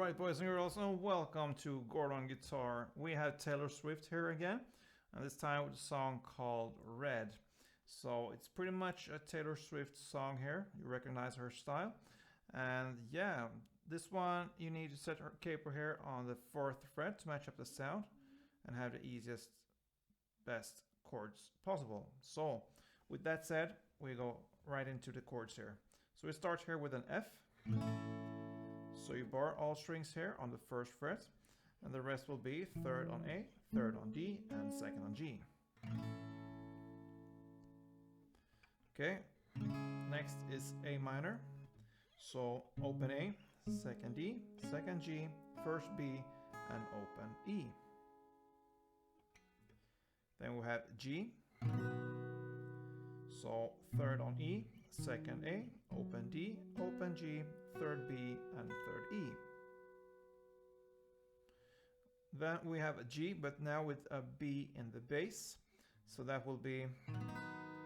Alright, boys and girls, and welcome to Gordon Guitar. We have Taylor Swift here again, and this time with a song called Red. So it's pretty much a Taylor Swift song here. You recognize her style. And yeah, this one you need to set her capo here on the 4th fret to match up the sound and have the easiest, best chords possible. So with that said, we go right into the chords here. So we start here with an F. So you bar all strings here on the 1st fret, and the rest will be 3rd on A, 3rd on D, and 2nd on G. Okay, next is A minor. So open A, 2nd D, 2nd G, 1st B, and open E. Then we have G. So 3rd on E, 2nd A, open D, open G, 3rd B, and 3rd E. Then we have a G, but now with a B in the bass. So that will be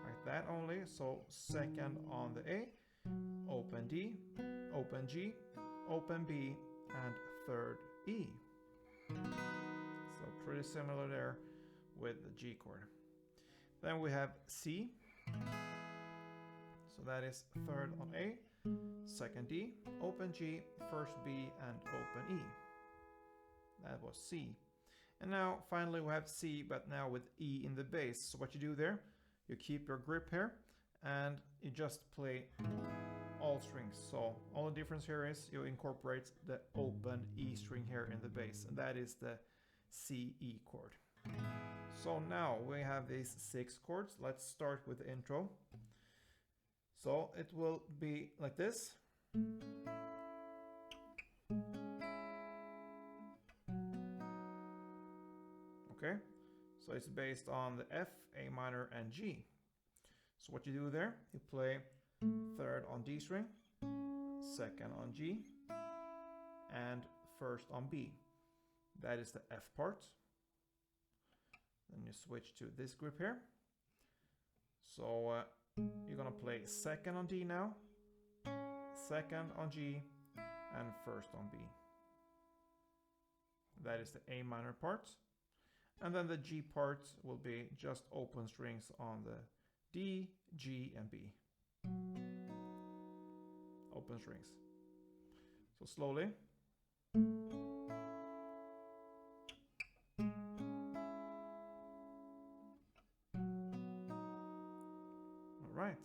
like that only. So 2nd on the A, open D, open G, open B, and 3rd E. So pretty similar there with the G chord. Then we have C. So that is 3rd on A, 2nd D, open G, 1st B, and open E. That was C. And now finally we have C, but now with E in the bass. So what you do there, you keep your grip here and you just play all strings. So all the difference here is you incorporate the open E string here in the bass, and that is the C E chord. So now we have these 6 chords. Let's start with the intro. So it will be like this. Okay, so it's based on the F, A minor, and G. So what you do there, you play 3rd on D string, 2nd on G, and 1st on B. That is the F part. Then you switch to this grip here. So you're gonna play 2nd on D now, 2nd on G, and 1st on B. That is the A minor part. And then the G part will be just open strings on the D, G, and B. Open strings. So slowly. Alright.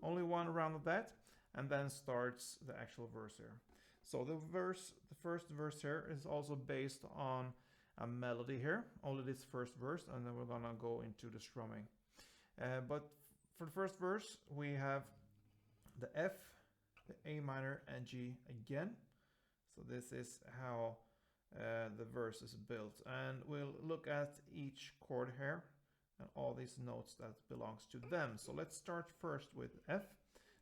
Only one round of that, and then starts the actual verse here. So the first verse here is also based on a melody here, only this first verse, and then we're gonna go into the strumming. But for the first verse, we have the F, the A minor, and G again. So this is how the verse is built, and we'll look at each chord here and all these notes that belongs to them. So let's start first with F.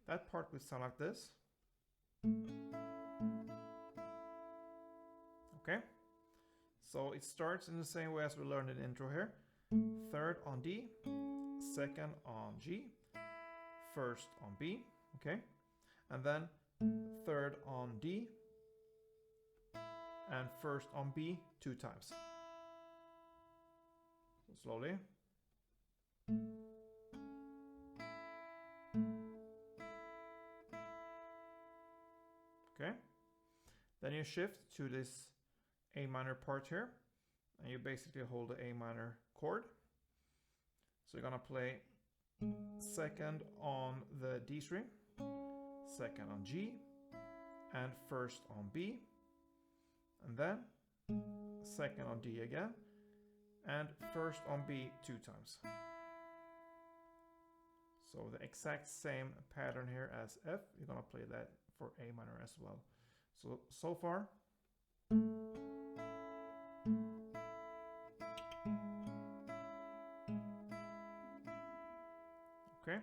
That part will sound like this. Okay. So it starts in the same way as we learned in the intro here. 3rd on D, 2nd on G, 1st on B, okay? And then 3rd on D, and 1st on B 2 times. So slowly. Okay. Then you shift to this A minor part here, and you basically hold the A minor chord. So you're gonna play 2nd on the D string, 2nd on G, and 1st on B, and then 2nd on D again, and 1st on B 2 times. So the exact same pattern here as F, you're gonna play that for A minor as well. So far. Okay,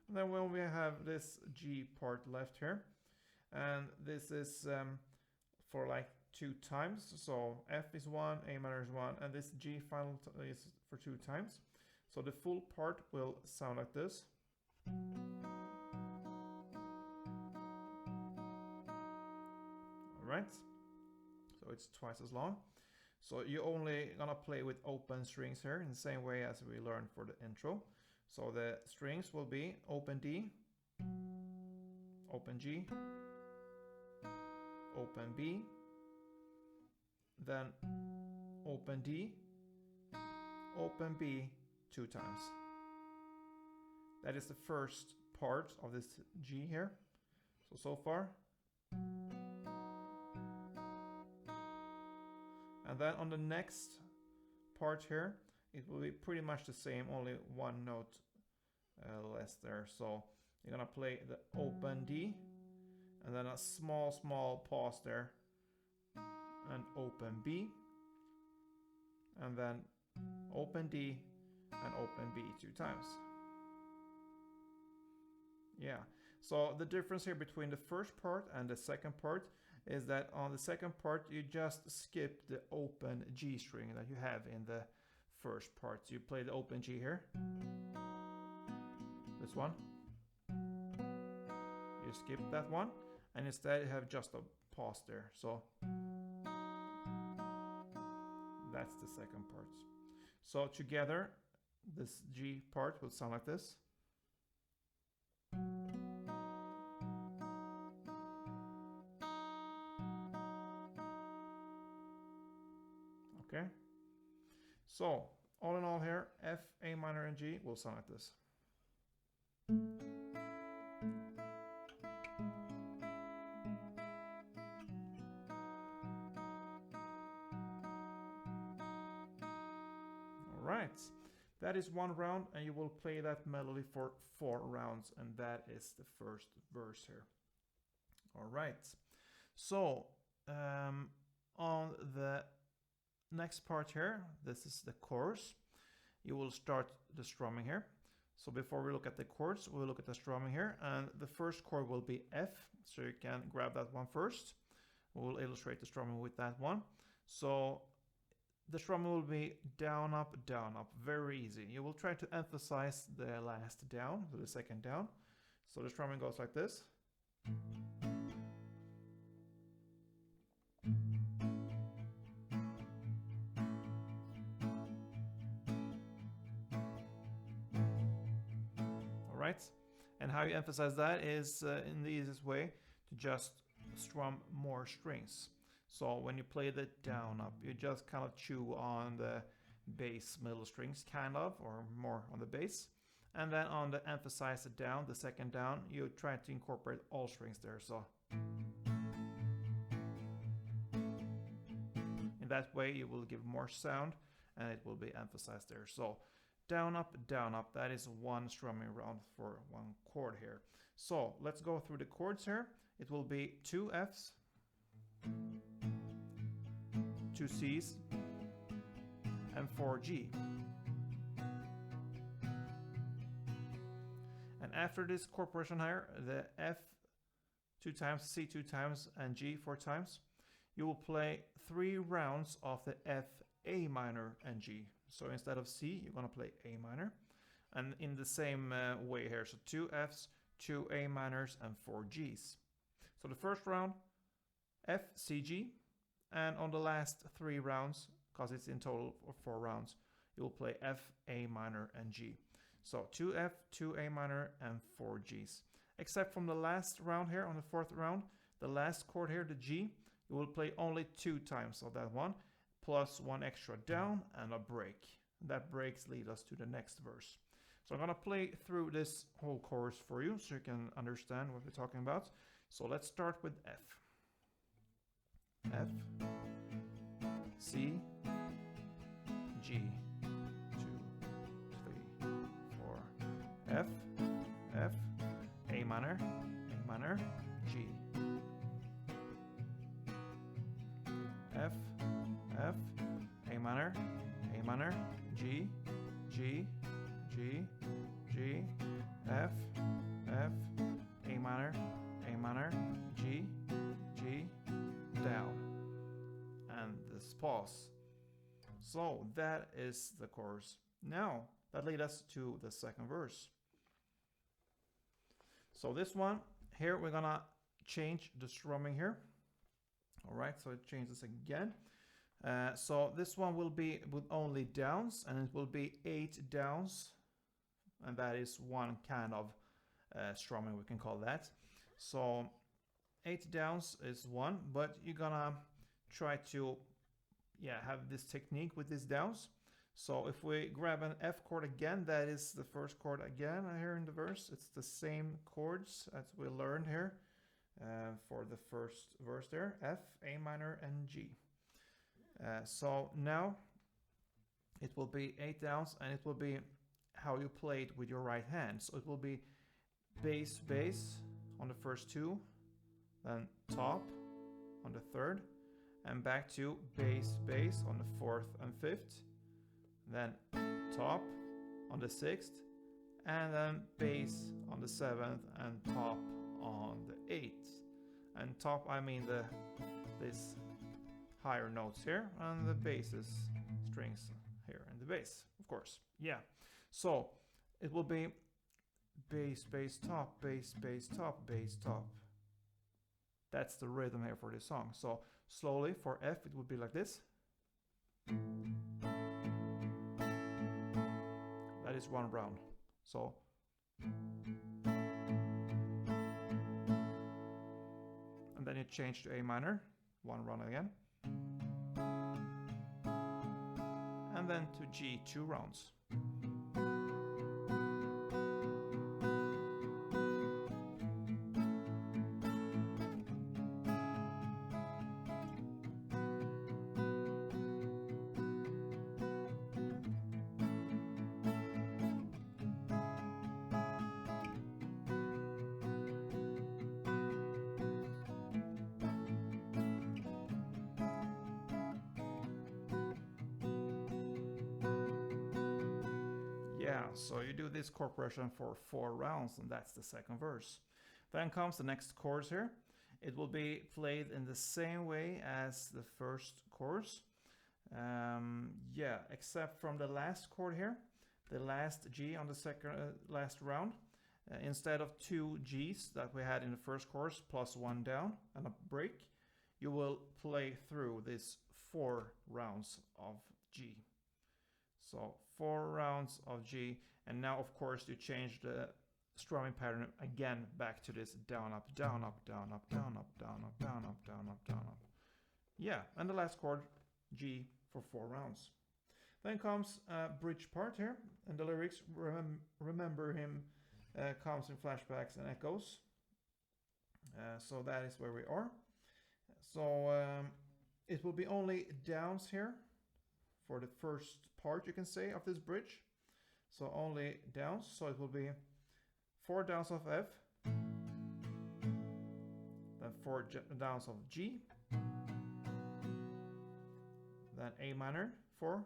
and then we have this G part left here, and this is for like 2 times. So F is 1, A minor is 1, and this G final is for 2 times. So the full part will sound like this. All right. so it's twice as long. So you're only gonna play with open strings here in the same way as we learned for the intro. So the strings will be open D, open G, open B, then open D, open B 2 times. That is the first part of this G here. So far. And then on the next part here, it will be pretty much the same, only one note less there. So you're gonna play the open D, and then a small pause there, and open B, and then open D and open B 2 times. Yeah, so the difference here between the first part and the second part is that on the second part you just skip the open G string that you have in the first part. So you play the open G here, this one, you skip that one, and instead you have just a pause there. So that's the second part. So together this G part will sound like this. Okay, so all in all here, F, A minor, and G will sound like this. All right, that is 1 round, and you will play that melody for 4 rounds, and that is the first verse here. All right, so on the next part here, this is the chorus. You will start the strumming here. So before we look at the chords, we'll look at the strumming here, and the first chord will be F, so you can grab that one first. We'll illustrate the strumming with that one. So the strumming will be down, up, very easy. You will try to emphasize the last down, the second down. So the strumming goes like this. And how you emphasize that is in the easiest way to just strum more strings. So when you play the down up, you just kind of chew on the bass middle strings, kind of, or more on the bass. And then on the emphasize the down, the second down, you try to incorporate all strings there. So in that way you will give more sound and it will be emphasized there. So down, up, that is 1 strumming round for 1 chord here. So let's go through the chords here. It will be 2 Fs, 2 Cs, and 4 G. And after this chord progression here, the F 2 times, C 2 times, and G 4 times, you will play 3 rounds of the F, A minor, and G. So instead of C, you're going to play A minor. And in the same way here, so 2 Fs, 2 A minors, and 4 Gs. So the first round, F, C, G. And on the last 3 rounds, because it's in total 4 rounds, you will play F, A minor, and G. So 2 F, 2 A minor, and 4 Gs. Except from the last round here, on the 4th round, the last chord here, the G, you will play only 2 times of that one, plus 1 extra down and a break. That breaks lead us to the next verse. So I'm going to play through this whole chorus for you so you can understand what we're talking about. So let's start with F. F, C, G, 2, 3, 4. F, F, A minor, G. F, F, A minor, G, G, G, G, F, F, A minor, G, G, down. And this pause. So that is the chorus. Now that leads us to the second verse. So this one here, we're gonna change the strumming here. All right, so it changes again. So this one will be with only downs, and it will be 8 downs, and that is one kind of strumming, we can call that. So 8 downs is one, but you're gonna try to have this technique with these downs. So if we grab an F chord again, that is the first chord again here in the verse. It's the same chords as we learned here for the first verse there, F, A minor, and G. So now it will be 8 downs, and it will be how you play it with your right hand. So it will be bass, bass on the first 2, then top on the 3rd, and back to bass, bass on the 4th and 5th, then top on the 6th, and then bass on the 7th, and top on the 8th. And top, I mean this higher notes here, and the basses strings here, and the bass, of course. Yeah. So it will be bass, bass, top, bass, bass, top, bass, top. That's the rhythm here for this song. So slowly for F, it would be like this. That is one round. So and then you change to A minor, one round again. And then to G, 2 rounds. Yeah, so you do this chord progression for 4 rounds, and that's the second verse. Then comes the next chorus here. It will be played in the same way as the first chorus. Except from the last chord here, the last G on the second last round. Instead of 2 Gs that we had in the first chorus plus 1 down and a break, you will play through these 4 rounds of G. So 4 rounds of G, and now of course you change the strumming pattern again back to this down, up, down, up, down, up, down, up, down, up, down, up, down, up, down, up. Yeah, and the last chord, G, for 4 rounds. Then comes a bridge part here, and the lyrics, remember him, comes in flashbacks and echoes. So that is where we are. So it will be only downs here for the first part, you can say, of this bridge. So only downs, so it will be 4 downs of F, then 4 downs of G, then A minor, 4,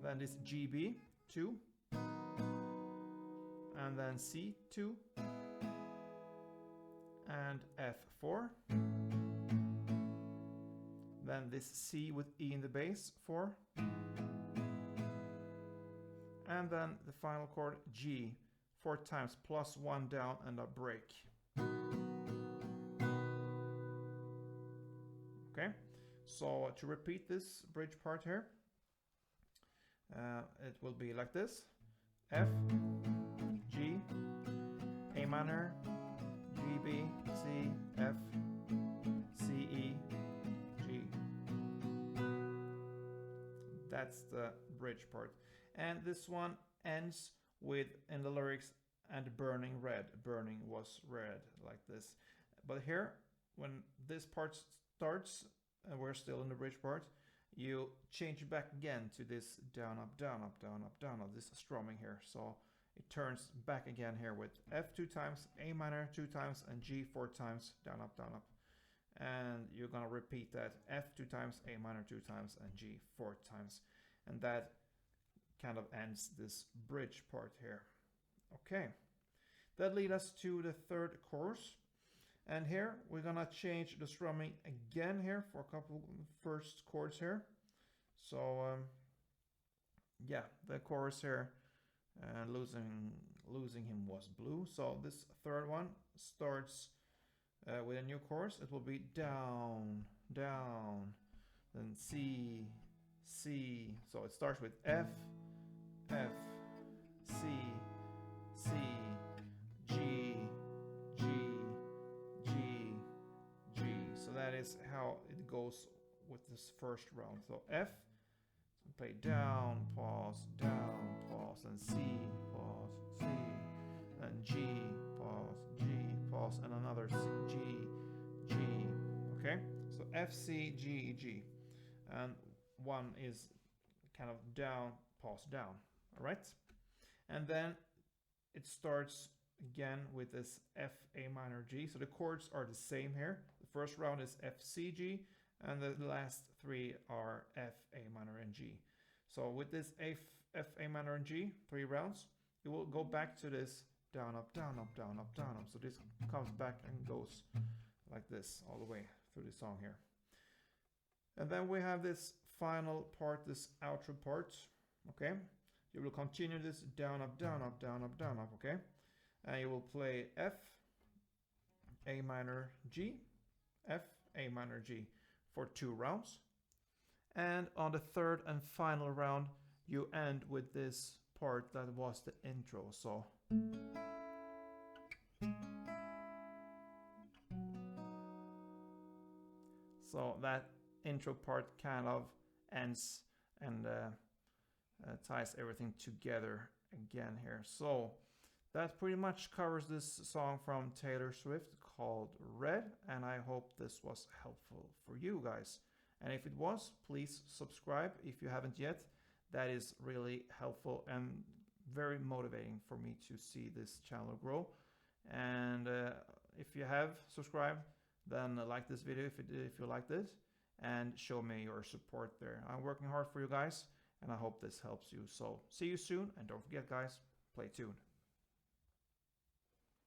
then this GB, 2, and then C, 2, and F4, then this C with E in the bass, 4, and then the final chord G, 4 times plus 1 down and a break. Okay, so to repeat this bridge part here, it will be like this: F, G, A minor, G, B, C, F, C, E, G. That's the bridge part. And this one ends with, in the lyrics, and burning red. Burning was red, like this. But here, when this part starts, and we're still in the bridge part, you change back again to this down, up, down, up, down, up, down, up, this strumming here. So it turns back again here with F 2 times, A minor 2 times, and G 4 times, down, up, down, up. And you're gonna repeat that F 2 times, A minor 2 times, and G 4 times. And that kind of ends this bridge part here. Okay, that leads us to the third chorus, and here we're gonna change the strumming again here for a couple first chords here. So yeah, the chorus here, losing him was blue. So this third one starts with a new chorus, it will be down, down, then C, C. So it starts with F, F, C, C, G, G, G, G. So that is how it goes with this first round. So F, so play down, pause, and C, pause, C, then G, pause, and another C, G, G. Okay, so F, C, G, G, and one is kind of down, pause, down. All right, and then it starts again with this F, A minor, G. So the chords are the same here. The first round is F, C, G, and the last three are F, A minor, and G. So with this F, A minor, and G, 3 rounds, it will go back to this down, up, down, up, down, up, down, up. So this comes back and goes like this all the way through the song here. And then we have this final part, this outro part, okay? You will continue this down, up, down, up, down, up, down, up, okay? And you will play F, A minor, G, F, A minor, G for 2 rounds. And on the third and final round, you end with this part that was the intro. So that intro part kind of ends and ties everything together again here. So that pretty much covers this song from Taylor Swift called Red, and I hope this was helpful for you guys. And if it was, please subscribe if you haven't yet. That is really helpful and very motivating for me to see this channel grow. And if you have subscribed, then like this video if you like this, and show me your support there. I'm working hard for you guys, and I hope this helps you. So see you soon, and don't forget guys, play tuned.